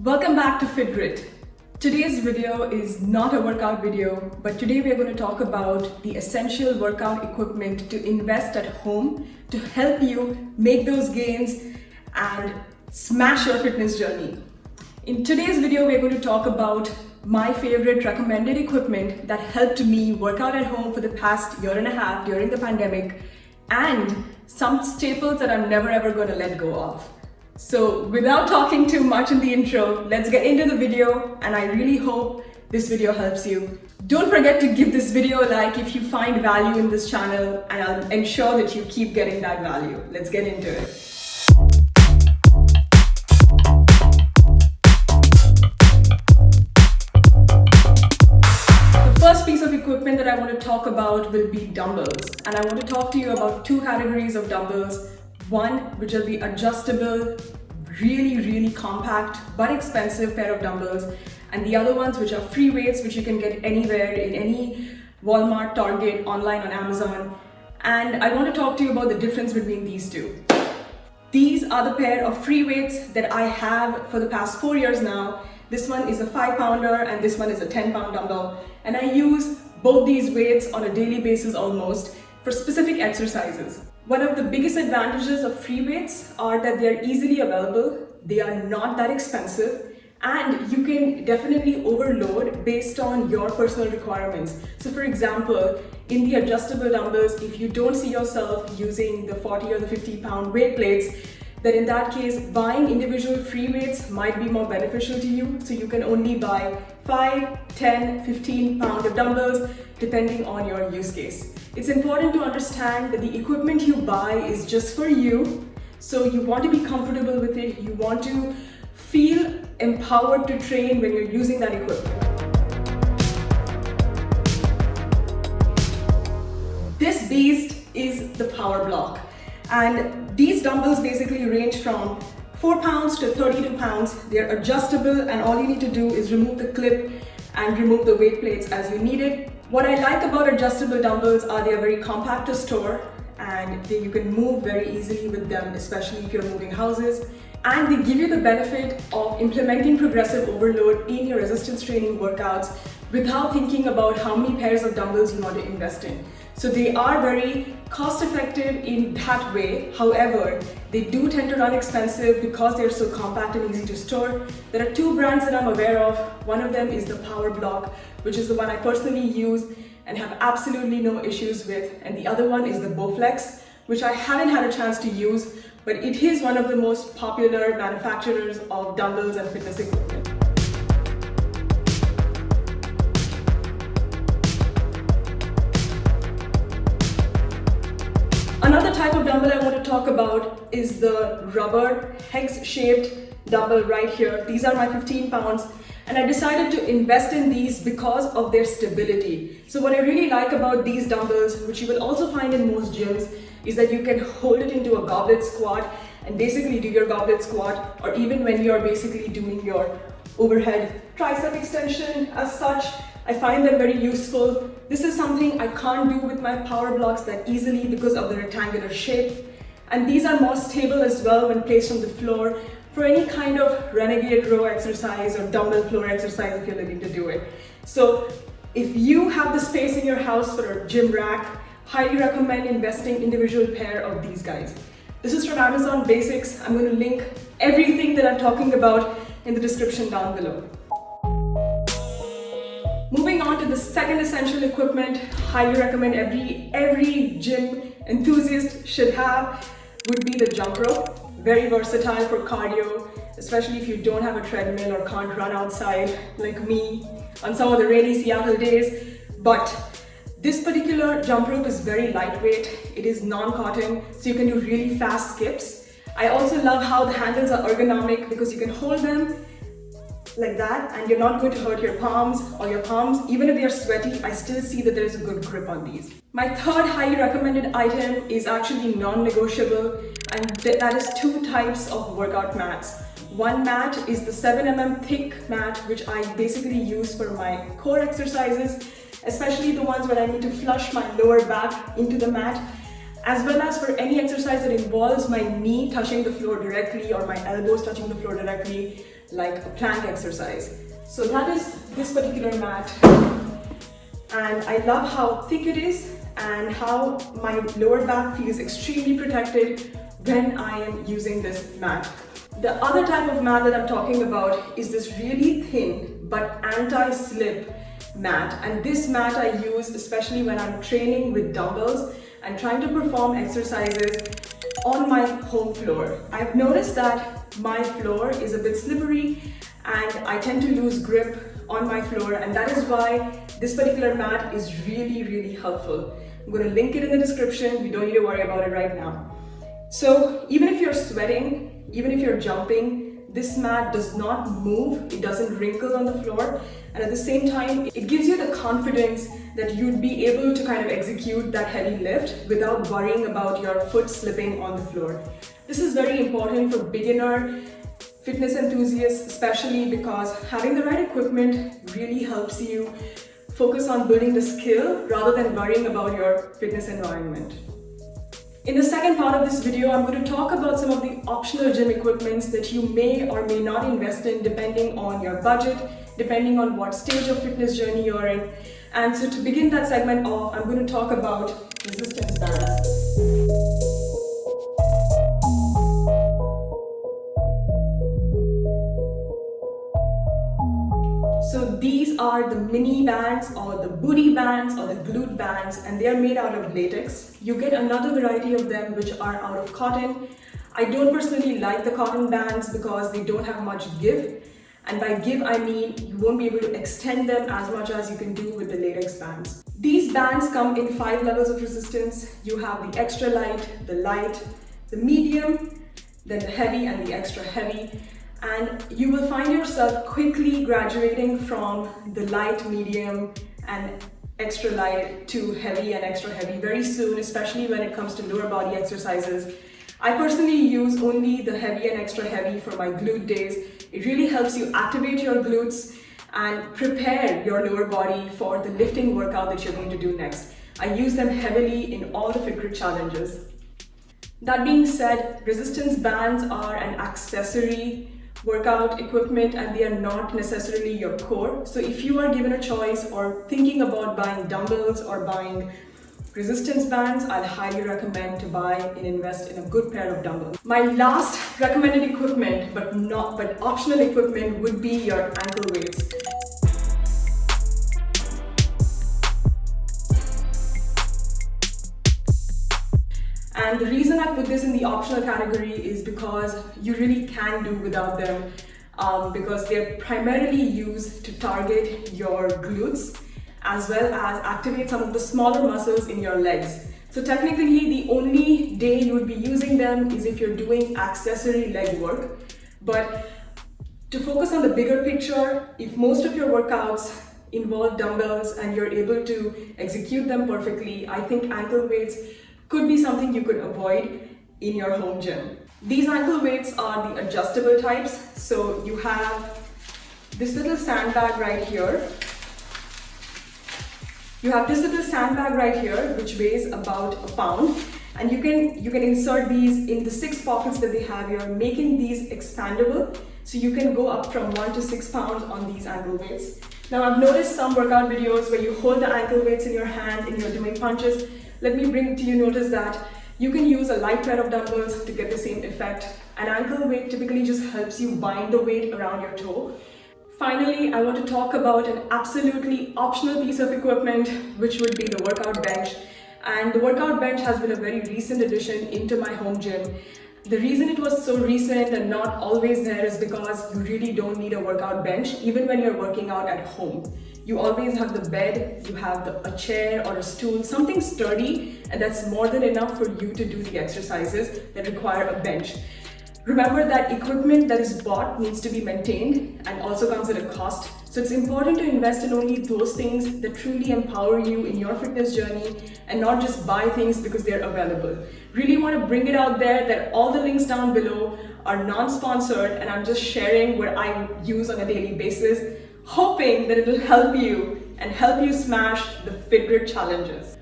Welcome back to FitGrit. Today's video is not a workout video, but today we are going to talk about the essential workout equipment to invest at home to help you make those gains and smash your fitness journey. In today's video, we are going to talk about my favorite recommended equipment that helped me work out at home for the past year and a half during the pandemic, and some staples that I'm never ever going to let go of. So without talking too much in the intro, let's get into the video, and I really hope this video helps you. Don't forget to give this video a like if you find value in this channel, and I'll ensure that you keep getting that value. Let's get into it. The first piece of equipment that I want to talk about will be dumbbells, and I want to talk to you about two categories of dumbbells. One, which are the adjustable, really compact but expensive pair of dumbbells, and the other ones which are free weights, which you can get anywhere in any Walmart, Target, online on Amazon. And I want to talk to you about the difference between these two. These are the pair of free weights that I have for the past 4 years now. This one is a 5-pounder and this one is a 10-pound dumbbell, and I use both these weights on a daily basis almost for specific exercises. One of the biggest advantages of free weights are that they're easily available, they are not that expensive, and you can definitely overload based on your personal requirements. So for example, in the adjustable dumbbells, if you don't see yourself using the 40 or the 50-pound weight plates, then in that case, buying individual free weights might be more beneficial to you. So you can only buy 5, 10, 15-pound of dumbbells depending on your use case. It's important to understand that the equipment you buy is just for you. So you want to be comfortable with it. You want to feel empowered to train when you're using that equipment. This beast is the Power Block. And these dumbbells basically range from 4 pounds to 32 pounds. They're adjustable, and all you need to do is remove the clip and remove the weight plates as you need it. What I like about adjustable dumbbells are they are very compact to store, and you can move very easily with them, especially if you're moving houses. And they give you the benefit of implementing progressive overload in your resistance training workouts without thinking about how many pairs of dumbbells you want to invest in. So they are very cost effective in that way. However, they do tend to run expensive because they're so compact and easy to store. There are two brands that I'm aware of. One of them is the Power Block, which is the one I personally use and have absolutely no issues with. And the other one is the Bowflex, which I haven't had a chance to use, but it is one of the most popular manufacturers of dumbbells and fitness equipment. Another type of dumbbell I want to talk about is the rubber hex-shaped dumbbell right here. These are my 15 pounds, and I decided to invest in these because of their stability. So what I really like about these dumbbells, which you will also find in most gyms, is that you can hold it into a goblet squat and basically do your goblet squat, or even when you're basically doing your overhead tricep extension as such. I find them very useful. This is something I can't do with my Power Blocks that easily because of the rectangular shape. And these are more stable as well when placed on the floor for any kind of renegade row exercise or dumbbell floor exercise if you're looking to do it. So if you have the space in your house for a gym rack, highly recommend investing individual pair of these guys. This is from Amazon Basics. I'm going to link everything that I'm talking about in the description down below. Moving on to the second essential equipment, highly recommend every gym enthusiast should have, would be the jump rope. Very versatile for cardio, especially if you don't have a treadmill or can't run outside like me on some of the rainy Seattle days. But this particular jump rope is very lightweight. It is non-cotton, so you can do really fast skips. I also love how the handles are ergonomic because you can hold them like that and you're not going to hurt your palms or your palms. Even if they're sweaty, I still see that there is a good grip on these. My third highly recommended item is actually non-negotiable, and that is two types of workout mats. One mat is the 7mm thick mat, which I basically use for my core exercises, especially the ones where I need to flush my lower back into the mat. as well as for any exercise that involves my knee touching the floor directly or my elbows touching the floor directly. like a plank exercise. So that is this particular mat, and I love how thick it is and how my lower back feels extremely protected when I am using this mat. The other type of mat that I'm talking about is this really thin but anti-slip mat, and this mat I use especially when I'm training with dumbbells and trying to perform exercises on my home floor. I've noticed that my floor is a bit slippery and I tend to lose grip on my floor, and that is why this particular mat is really helpful. I'm going to link it in the description. We don't need to worry about it right now. So even if you're sweating, even if you're jumping, this mat does not move, it doesn't wrinkle on the floor, and at the same time it gives you the confidence that you'd be able to kind of execute that heavy lift without worrying about your foot slipping on the floor. This is very important for beginner fitness enthusiasts, especially because having the right equipment really helps you focus on building the skill rather than worrying about your fitness environment. In the second part of this video, I'm going to talk about some of the optional gym equipments that you may or may not invest in depending on your budget, depending on what stage of fitness journey you're in. And so to begin that segment off, I'm going to talk about resistance bands. So these are the mini bands or the booty bands or the glute bands, and they are made out of latex. You get another variety of them which are out of cotton. I don't personally like the cotton bands because they don't have much give. And by give, I mean you won't be able to extend them as much as you can do with the latex bands. These bands come in 5 levels of resistance. You have the extra light, the medium, then the heavy and the extra heavy. And you will find yourself quickly graduating from the light, medium, and extra light to heavy and extra heavy very soon, especially when it comes to lower body exercises. I personally use only the heavy and extra heavy for my glute days. It really helps you activate your glutes and prepare your lower body for the lifting workout that you're going to do next. I use them heavily in all the FitGrid challenges. That being said, resistance bands are an accessory workout equipment and they are not necessarily your core. So if you are given a choice or thinking about buying dumbbells or buying resistance bands, I'd highly recommend to buy and invest in a good pair of dumbbells. My last recommended equipment, but optional equipment, would be your ankle weights. And the reason I put this in the optional category is because you really can do without them because they're primarily used to target your glutes as well as activate some of the smaller muscles in your legs. So technically the only day you would be using them is if you're doing accessory leg work. But to focus on the bigger picture, if most of your workouts involve dumbbells and you're able to execute them perfectly, I think ankle weights could be something you could avoid in your home gym. These ankle weights are the adjustable types. So you have this little sandbag right here. You have this little sandbag right here, which weighs about a pound. And you can insert these in the 6 pockets that they have here, making these expandable. So you can go up from 1 to 6 pounds on these ankle weights. Now I've noticed some workout videos where you hold the ankle weights in your hand and you're doing punches. Let me bring to you notice that you can use a light pair of dumbbells to get the same effect. An ankle weight typically just helps you bind the weight around your toe. Finally, I want to talk about an absolutely optional piece of equipment, which would be the workout bench. And the workout bench has been a very recent addition into my home gym. The reason it was so recent and not always there is because you really don't need a workout bench, even when you're working out at home. You always have the bed, you have a chair or a stool, something sturdy, and that's more than enough for you to do the exercises that require a bench. Remember that equipment that is bought needs to be maintained and also comes at a cost. So it's important to invest in only those things that truly empower you in your fitness journey and not just buy things because they're available. Really want to bring it out there that all the links down below are non-sponsored and I'm just sharing what I use on a daily basis, hoping that it will help you and help you smash the FitGrid challenges.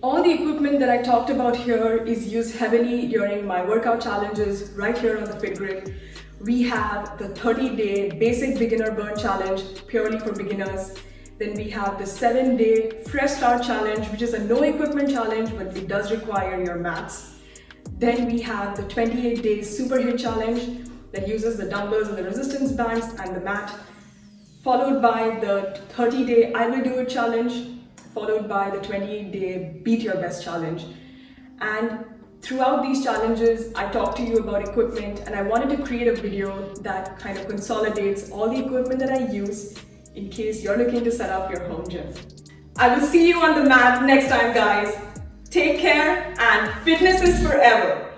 All the equipment that I talked about here is used heavily during my workout challenges right here on the FitGrid. We have the 30-day basic beginner burn challenge, purely for beginners. Then we have the 7-day fresh start challenge, which is a no equipment challenge, but it does require your mats. Then we have the 28-day super hit challenge that uses the dumbbells and the resistance bands and the mat, followed by the 30-day I will do it challenge, followed by the 28-day beat your best challenge. And throughout these challenges, I talked to you about equipment, and I wanted to create a video that kind of consolidates all the equipment that I use in case you're looking to set up your home gym. I will see you on the mat next time, guys. Take care, and fitness is forever.